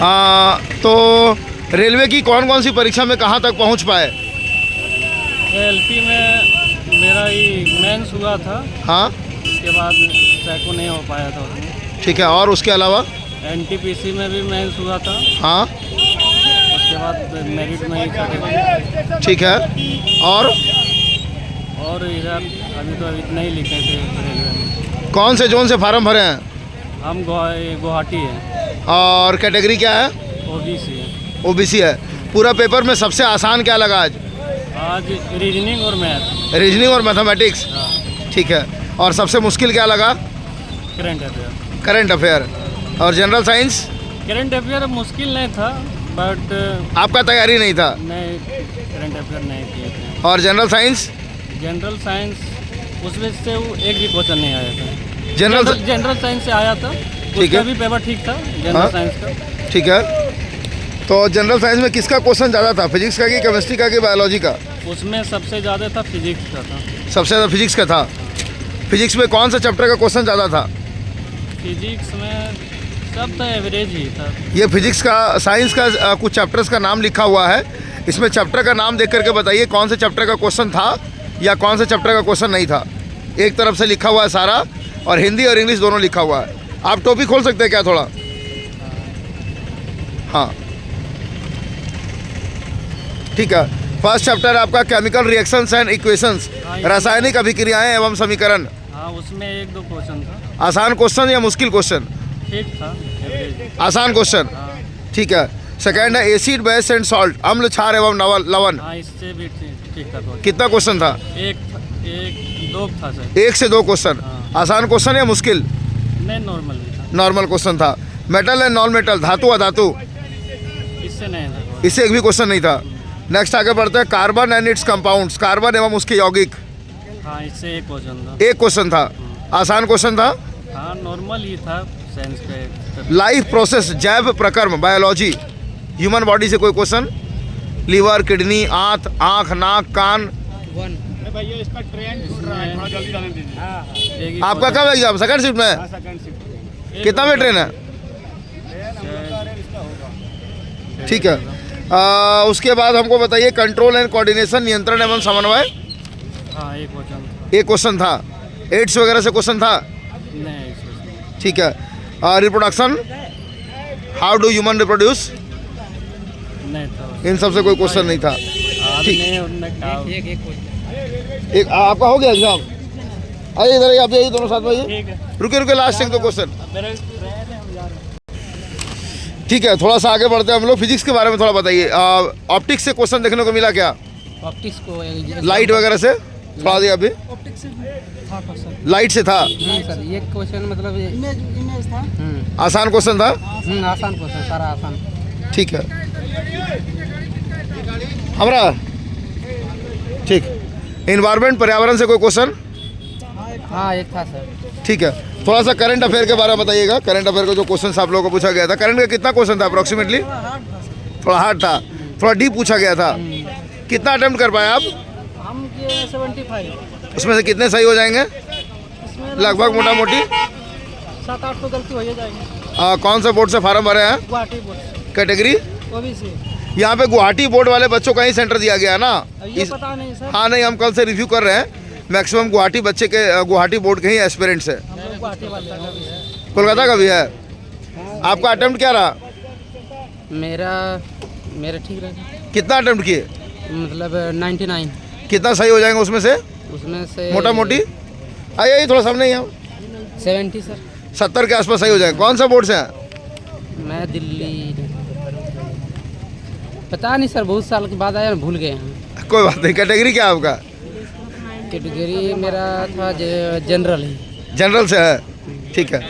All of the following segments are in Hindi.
तो रेलवे की कौन कौन सी परीक्षा में कहाँ तक पहुँच पाए? एलपी में मेरा ही मेंस हुआ था। हाँ, उसके बाद सैको नहीं हो पाया था उसमें। ठीक है। और उसके अलावा? एनटीपीसी में भी मेंस हुआ था। हाँ, उसके बाद मेरिट में ही सर्टिफिकेट। ठीक है। और इधर अभी तो इतना ही लिखे थे रेलवे में। कौन से जोन से फार्म भरे हैं? हम गुवाहाटी है। और कैटेगरी क्या है? ओबीसी है। ओबीसी है। पूरा पेपर में सबसे आसान क्या लगा आज? आज रीजनिंग और मैथ। रीजनिंग और मैथमेटिक्स, ठीक है। और सबसे मुश्किल क्या लगा? Current affair. Current affair. और जनरल साइंस? करंट अफेयर मुश्किल नहीं था, बट आपका तैयारी नहीं था? नहीं, करंट अफेयर नहीं किए थे। और जनरल साइंस? जनरल साइंस उसमें से वो एक भी क्वेश्चन नहीं आया था। जनरल साइंस से आया था, ठीक है। उसका भी पेपर ठीक था जनरल साइंस का। ठीक है। तो जनरल साइंस में किसका क्वेश्चन ज़्यादा था, फिजिक्स का कि केमिस्ट्री का कि बायोलॉजी का? उसमें सबसे ज़्यादा था फिजिक्स का था। सबसे ज़्यादा फिजिक्स का था। फिजिक्स में कौन सा चैप्टर का क्वेश्चन ज़्यादा था? फिजिक्स में सब तो एवरेज ही था। ये फिजिक्स का, साइंस का कुछ चैप्टर्स का नाम लिखा हुआ है, इसमें चैप्टर का नाम देख करके बताइए कौन से चैप्टर का क्वेश्चन था या कौन से चैप्टर का क्वेश्चन नहीं था। एक तरफ से लिखा हुआ है सारा, और हिंदी और इंग्लिश दोनों लिखा हुआ है। आप टॉपिक खोल सकते हैं क्या थोड़ा? हाँ, ठीक है। फर्स्ट चैप्टर आपका केमिकल रिएक्शंस एंड इक्वेशंस, रासायनिक अभिक्रियाएं एवं समीकरण। हाँ, उसमें एक दो क्वेश्चन था। आसान क्वेश्चन या मुश्किल क्वेश्चन? ठीक था, एवरेज। आसान क्वेश्चन, ठीक है। सेकेंड है एसिड बेस एंड सॉल्ट, अम्ल क्षार एवं लवण। हाँ, इससे भी ठीक था क्वेश्चन। कितना क्वेश्चन था? एक दो था सर। 1 से 2 क्वेश्चन। आसान क्वेश्चन या मुश्किल? नहीं, नॉर्मल भी था। नॉर्मल क्वेश्चन था। मेटल एंड नॉन मेटल, धातु अधातु, इससे नहीं था। इससे एक भी क्वेश्चन नहीं था। नेक्स्ट आगे बढ़ते हैं carbon and it's compounds, carbon एवं उसके यौगिक। हाँ, इससे एक क्वेश्चन था। एक क्वेश्चन था। आसान क्वेश्चन था। हाँ, नॉर्मल ही था साइंस का। लाइफ प्रोसेस, जैव प्रक्रम, बायोलॉजी, ह्यूमन बॉडी से कोई क्वेश्चन? लीवर, किडनी, आँख, नाक, कान। भैया इसका ट्रेन छूट रहा है, थोड़ा जल्दी जाने दीजिए। आपका कब एग्जाम? सेकंड शिफ्ट में? Second shift. कितना में ट्रेन है? ठीक है। उसके बाद हमको बताइए कंट्रोल एंड कोऑर्डिनेशन, नियंत्रण एवं समन्वय। हाँ, एक क्वेश्चन था। एक क्वेश्चन था। एड्स वगैरह से क्वेश्चन था? नहीं, ठीक है। Reproduction, how do human reproduce, नहीं था। इन सब से कोई क्वेश्चन नहीं था। ठीक। एक आपका हो गया एग्जाम? आइए इधर, आप जाइए दोनों साथ में आइए। रुके लास्ट एक दो क्वेश्चन। ठीक है, थोड़ा सा आगे बढ़ते हैं हम लोग। फिजिक्स के बारे में थोड़ा बताइए। ऑप्टिक्स से क्वेश्चन देखने को मिला क्या? ऑप्टिक्स को लाइट वगैरह से थोड़ा दिया अभी? ऑप्टिक्स से था क्वेश्चन। लाइट से था? नहीं सर, ये क्वेश्चन मतलब इमेज था। आसान क्वेश्चन था? आसान क्वेश्चन, सारा आसान। ठीक है। हमारा ठीक। इन्वायरमेंट, पर्यावरण से कोई क्वेश्चन? हाँ, एक था सर। ठीक है। थोड़ा सा करंट अफेयर के बारे में बताइएगा। करंट अफेयर का जो क्वेश्चन आप लोगों को पूछा गया था, करंट का कितना क्वेश्चन था अप्रोक्सीमेटली? थोड़ा हार्ड था, थोड़ा डीप पूछा गया था। कितना अटेम्प्ट कर पाए आप? हम 75। उसमें से कितने सही हो जाएंगे लगभग, मोटा मोटी? 7-8 तो गलती हो जाएगी। कौन सा बोर्ड से फार्म भरे हैं? गुवाहाटी बोर्ड। कैटेगरी? ओबीसी। यहाँ पे गुवाहाटी बोर्ड वाले बच्चों का ही सेंटर दिया गया ना? ये पता नहीं सर। हाँ, नहीं, हम कल से रिव्यू कर रहे हैं। मैक्सिमम गुवाहाटी बच्चे के, गुवाहाटी बोर्ड के ही एस्पिरेंट्स है। कोलकाता का भी है। आपका अटेम्प्ट क्या रहा? मेरा ठीक रहा। कितना अटेम्प्ट किए? मतलब 99। कितना सही हो जाएंगे उसमें से? उसमें से मोटा मोटी आइए थोड़ा सामने ही, हम 70 सर। 70 के आसपास सही हो जाएंगे। कौन सा बोर्ड से हैं? मैं दिल्ली, पता नहीं सर, बहुत साल के बाद आया, भूल गए हैं। कोई बात नहीं। कैटेगरी क्या है आपका? कैटेगरी मेरा था जनरल ही। जनरल से है, ठीक है।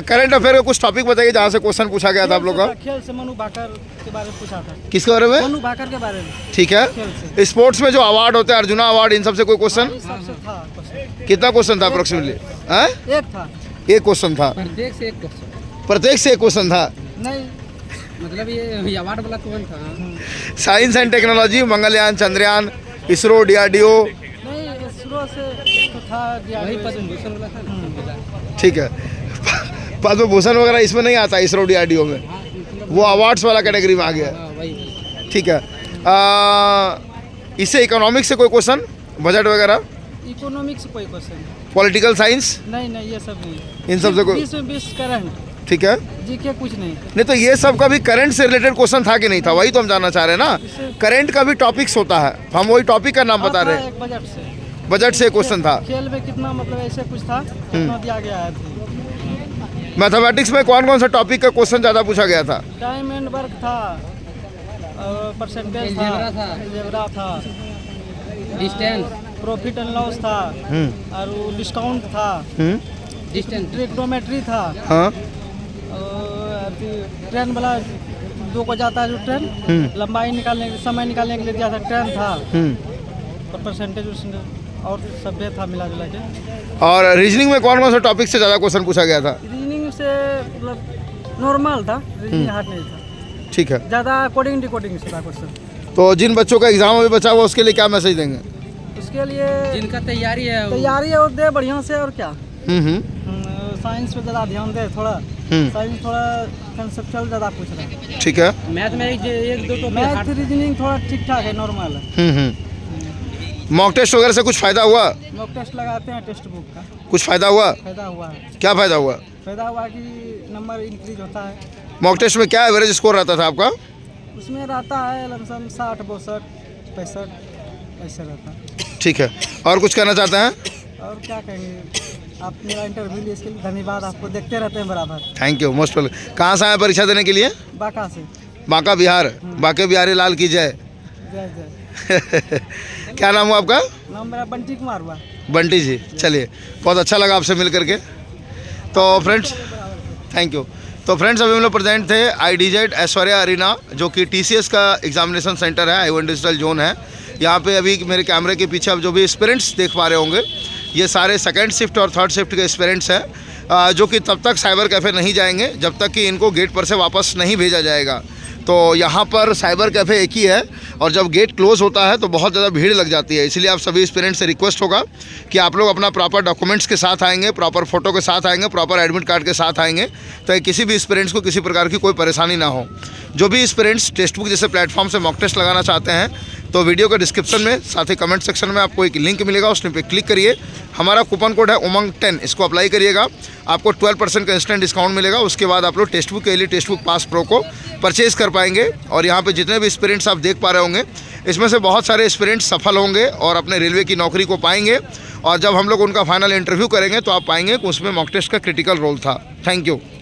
करंट अफेयर का कुछ टॉपिक बताइए जहाँ से क्वेश्चन पूछा गया था आप लोग का। खेल से मनु भाकर के बारे में पूछा था। किसके बारे में? मनु भाकर के बारे में। ठीक है। स्पोर्ट्स में जो अवार्ड होते हैं, अर्जुना अवार्ड, इन सब से कोई क्वेश्चन? कितना क्वेश्चन था अप्रोक्सीमेटली? एक था। एक क्वेश्चन था। प्रत्येक से एक क्वेश्चन। प्रत्येक से एक क्वेश्चन था? नहीं, मतलब ये अवार्ड वाला कौन था? Science and technology, Mangalyaan, Chandrayaan, ISRO, DRDO. नहीं, इसरो से तो था, वही पद्म भूषण वाला था। ठीक है। पद्म भूषण वगैरह इसमें नहीं आता, इसरो डीआरडीओ में? वो अवार्ड्स वाला कैटेगरी में आ गया है। हाँ वही। ठीक है। इससे इकोनॉमिक्स से कोई क्वेश्चन, बजट वगैरह, इकोनॉमिक्स कोई क्वेश्चन पॉलिटिकल साइंस, नहीं, ये सब नहीं। इन सब से कोई? 20 करंट, ठीक है। जीके कुछ नहीं। नहीं तो ये सब का भी करंट से रिलेटेड क्वेश्चन था कि नहीं था, वही तो हम जानना चाह रहे हैं ना। करंट का भी टॉपिक्स होता है, हम वही टॉपिक का नाम बता रहे हैं। एक बजट से, बजट से क्वेश्चन था। खेल में कितना मतलब ऐसे कुछ था, कितना दिया गया है। मैथमेटिक्स में कौन कौन सा टॉपिक का क्वेश्चन ज़्यादा पूछा गया था? टाइम एंड वर्क था, परसेंटेज था, अलजेब्रा था, डिस्टेंस, प्रॉफिट एंड लॉस था, और डिस्काउंट था, डिस्टेंस, ट्रिग्नोमेट्री था। हाँ। ट्रेन वाला दो को जाता है जो ट्रेन, लंबाई निकालने, समय निकालने के लिए दिया था, ट्रेन था, और परसेंटेज और सब था मिला जुला के। और रीजनिंग में कौन कौन सा टॉपिक से ज़्यादा क्वेश्चन पूछा गया था? रीजनिंग से मतलब नॉर्मल था, रीजनिंग हार्ड नहीं था। ठीक है। ज़्यादा कोडिंग डिकोडिंग से था क्वेश्चन। तो जिन बच्चों का एग्जाम अभी बचा हुआ उसके लिए क्या मैसेज देंगे? उसके लिए जिनका तैयारी है वो दे बढ़िया से, और क्या। साइंस पे ज़्यादा ध्यान दे, थोड़ा साइंस थोड़ा कंसेप्चुअल ज़्यादा पूछ रहा है। ठीक है। मैथ में एक दो मैथ रीजनिंग थोड़ा ठीक ठाक है, नॉर्मल है। मॉक टेस्ट वगैरह से कुछ फ़ायदा हुआ? मॉक टेस्ट लगाते हैं टेक्स्ट बुक का। कुछ फ़ायदा हुआ? फ़ायदा हुआ है। क्या फ़ायदा हुआ? फ़ायदा हुआ कि नंबर इंक्रीज होता है। मॉक टेस्ट में क्या एवरेज स्कोर रहता था आपका? उसमें रहता है लमसम 60, 62, 65 ऐसे रहता है। ठीक है। और कुछ कहना चाहते हैं? और क्या कहेंगे, आप मेरा इंटरव्यू लिए इसके लिए धन्यवाद, आपको देखते रहते हैं बराबर। Thank you, most welcome. कहाँ से आए परीक्षा देने के लिए? बांका से। बांका बिहार। बांके बिहारी लाल की जय। जय जय। क्या नाम हुआ आपका? नाम मेरा बंटी कुमार हुआ। बंटी जी, चलिए बहुत अच्छा लगा आपसे मिल करके। तो फ्रेंड्स, थैंक यू। तो फ्रेंड्स, अभी हम लोग प्रेजेंट थे IDZ ऐश्वर्या अरीना, जो कि TCS का एग्जामिनेशन सेंटर है, I1 डिजिटल जोन है। यहाँ पे अभी मेरे कैमरे के पीछे अब जो भी एस्पिरेंट्स देख पा रहे होंगे, ये सारे सेकंड शिफ्ट और थर्ड शिफ्ट के एस्पिरेंट्स हैं, जो कि तब तक साइबर कैफ़े नहीं जाएंगे जब तक कि इनको गेट पर से वापस नहीं भेजा जाएगा। तो यहाँ पर साइबर कैफ़े एक ही है, और जब गेट क्लोज़ होता है तो बहुत ज़्यादा भीड़ लग जाती है। इसलिए आप सभी एस्पिरेंट्स से रिक्वेस्ट होगा कि आप लोग अपना प्रॉपर डॉक्यूमेंट्स के साथ आएंगे, प्रॉपर फ़ोटो के साथ आएंगे, प्रॉपर एडमिट कार्ड के साथ आएंगे, तो किसी भी एस्पिरेंट्स को किसी प्रकार की कोई परेशानी ना हो। जो भी एस्पिरेंट्स टेक्स्ट बुक जैसे प्लेटफॉर्म से मॉक टेस्ट लगाना चाहते हैं, तो वीडियो के डिस्क्रिप्शन में साथ ही कमेंट सेक्शन में आपको एक लिंक मिलेगा, उसमें पे क्लिक करिए। हमारा कूपन कोड है उमंग 10, इसको अप्लाई करिएगा, आपको 12% का इंस्टेंट डिस्काउंट मिलेगा। उसके बाद आप लोग टेक्स्ट बुक के लिए टेक्स्ट बुक पास प्रो को परचेज़ कर पाएंगे। और यहाँ पे जितने भी एस्पिरेंट्स आप देख पा रहे होंगे, इसमें से बहुत सारे एस्पिरेंट्स सफल होंगे और अपने रेलवे की नौकरी को पाएंगे। और जब हम लोग उनका फाइनल इंटरव्यू करेंगे तो आप पाएंगे कि उसमें मॉक टेस्ट का क्रिटिकल रोल था। Thank you.